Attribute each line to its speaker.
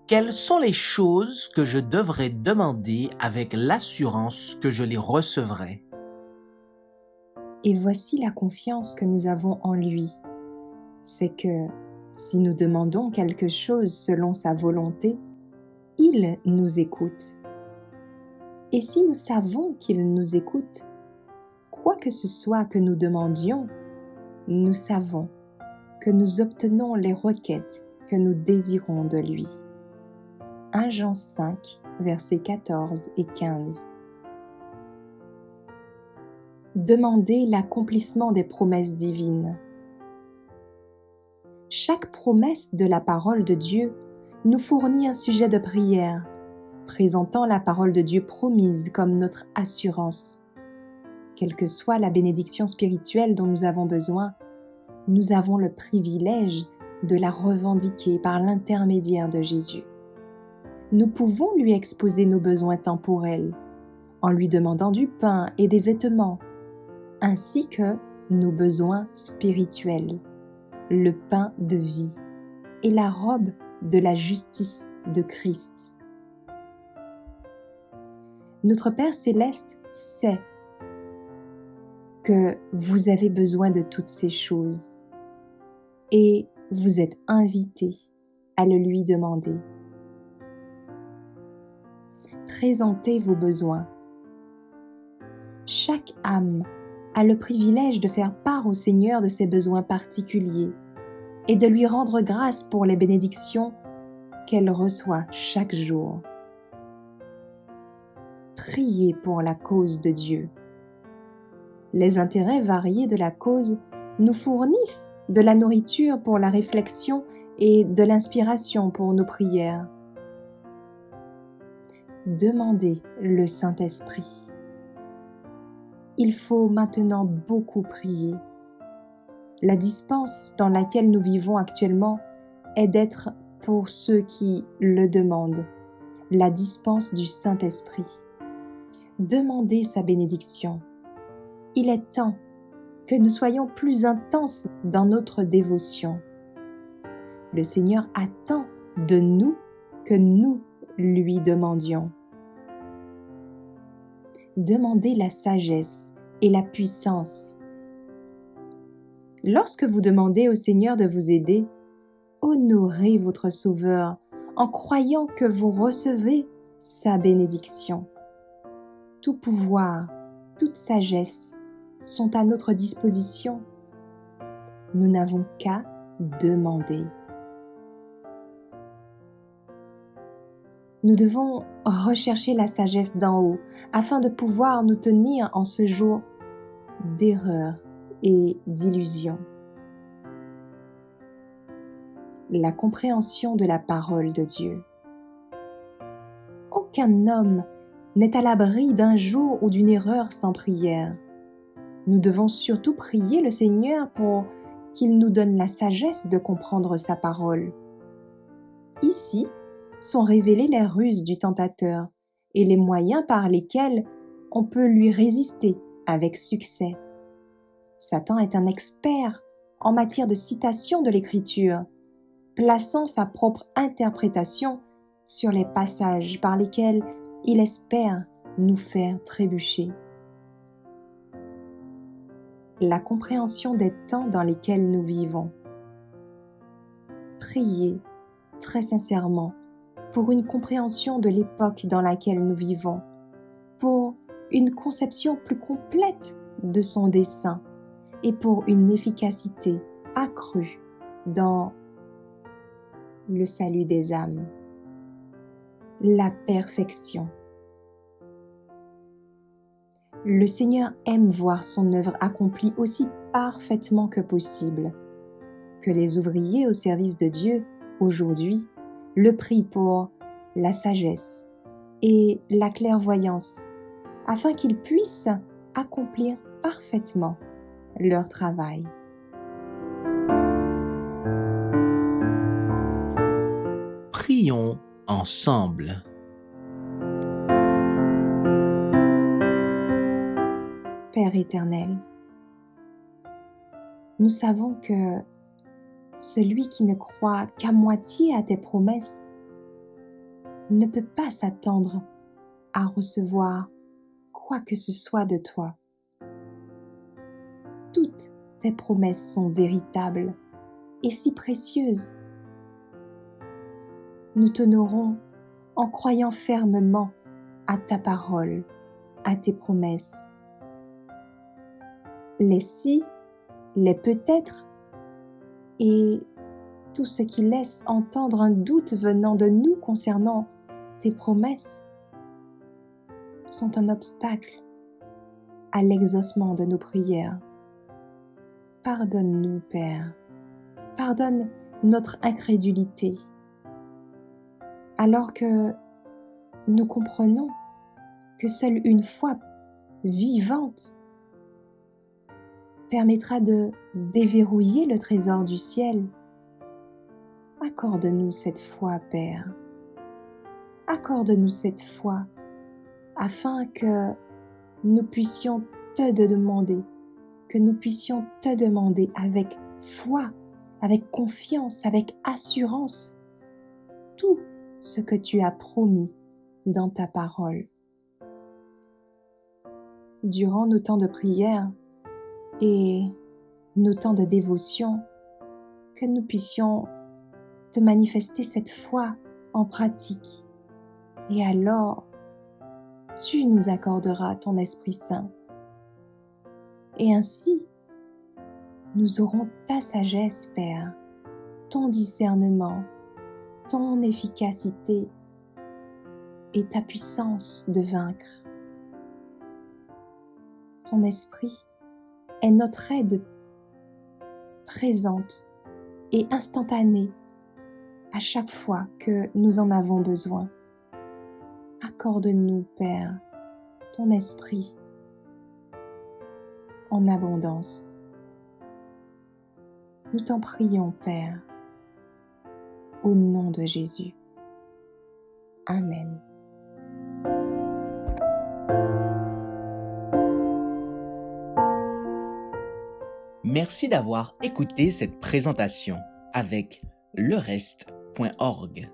Speaker 1: Quelles sont les choses que je devrais demander avec l'assurance que je les recevrai?
Speaker 2: Et voici la confiance que nous avons en lui. C'est que si nous demandons quelque chose selon sa volonté, il nous écoute. Et si nous savons qu'il nous écoute, quoi que ce soit que nous demandions, nous savons que nous obtenons les requêtes que nous désirons de lui. 1 Jean 5, versets 14 et 15. Demandez l'accomplissement des promesses divines. Chaque promesse de la parole de Dieu nous fournit un sujet de prière, présentant la parole de Dieu promise comme notre assurance. Quelle que soit la bénédiction spirituelle dont nous avons besoin, nous avons le privilège de la revendiquer par l'intermédiaire de Jésus. Nous pouvons lui exposer nos besoins temporels en lui demandant du pain et des vêtements, ainsi que nos besoins spirituels, le pain de vie et la robe de la justice de Christ. Notre Père céleste sait que vous avez besoin de toutes ces choses et vous êtes invité à le lui demander. Présentez vos besoins. Chaque âme a le privilège de faire part au Seigneur de ses besoins particuliers et de lui rendre grâce pour les bénédictions qu'elle reçoit chaque jour. Priez pour la cause de Dieu. Les intérêts variés de la cause nous fournissent de la nourriture pour la réflexion et de l'inspiration pour nos prières. Demandez le Saint-Esprit. Il faut maintenant beaucoup prier. La dispense dans laquelle nous vivons actuellement est d'être pour ceux qui le demandent, la dispense du Saint-Esprit. Demandez sa bénédiction. Il est temps que nous soyons plus intenses dans notre dévotion. Le Seigneur attend de nous que nous lui demandions. Demandez la sagesse et la puissance. Lorsque vous demandez au Seigneur de vous aider, honorez votre Sauveur en croyant que vous recevez sa bénédiction. Tout pouvoir, toute sagesse sont à notre disposition. Nous n'avons qu'à demander. Nous devons rechercher la sagesse d'en haut afin de pouvoir nous tenir en ce jour d'erreur et d'illusion. La compréhension de la parole de Dieu. Aucun homme n'est à l'abri d'un jour ou d'une erreur sans prière. Nous devons surtout prier le Seigneur pour qu'il nous donne la sagesse de comprendre sa parole. Ici sont révélées les ruses du tentateur et les moyens par lesquels on peut lui résister avec succès. Satan est un expert en matière de citation de l'Écriture, plaçant sa propre interprétation sur les passages par lesquels il espère nous faire trébucher. La compréhension des temps dans lesquels nous vivons. Priez très sincèrement pour une compréhension de l'époque dans laquelle nous vivons, pour une conception plus complète de son dessein et pour une efficacité accrue dans le salut des âmes. La perfection. Le Seigneur aime voir son œuvre accomplie aussi parfaitement que possible. Que les ouvriers au service de Dieu, aujourd'hui, le prient pour la sagesse et la clairvoyance, afin qu'ils puissent accomplir parfaitement leur travail.
Speaker 1: Prions ensemble.
Speaker 2: Père éternel, nous savons que celui qui ne croit qu'à moitié à tes promesses ne peut pas s'attendre à recevoir quoi que ce soit de toi. Toutes tes promesses sont véritables et si précieuses. Nous t'honorons en croyant fermement à ta parole, à tes promesses. Les si, les peut-être et tout ce qui laisse entendre un doute venant de nous concernant tes promesses sont un obstacle à l'exaucement de nos prières. Pardonne-nous, Père. Pardonne notre incrédulité. Alors que nous comprenons que seule une foi vivante permettra de déverrouiller le trésor du ciel. Accorde-nous cette foi, Père. Accorde-nous cette foi afin que nous puissions te demander, que nous puissions te demander avec foi, avec confiance, avec assurance, tout ce que tu as promis dans ta parole. Durant nos temps de prière et nos temps de dévotion, que nous puissions te manifester cette foi en pratique. Et alors, tu nous accorderas ton Esprit Saint. Et ainsi, nous aurons ta sagesse, Père, ton discernement, ton efficacité et ta puissance de vaincre. Ton Esprit est notre aide présente et instantanée à chaque fois que nous en avons besoin. Accorde-nous, Père, ton Esprit en abondance. Nous t'en prions, Père, au nom de Jésus. Amen.
Speaker 1: Merci d'avoir écouté cette présentation avec lereste.org.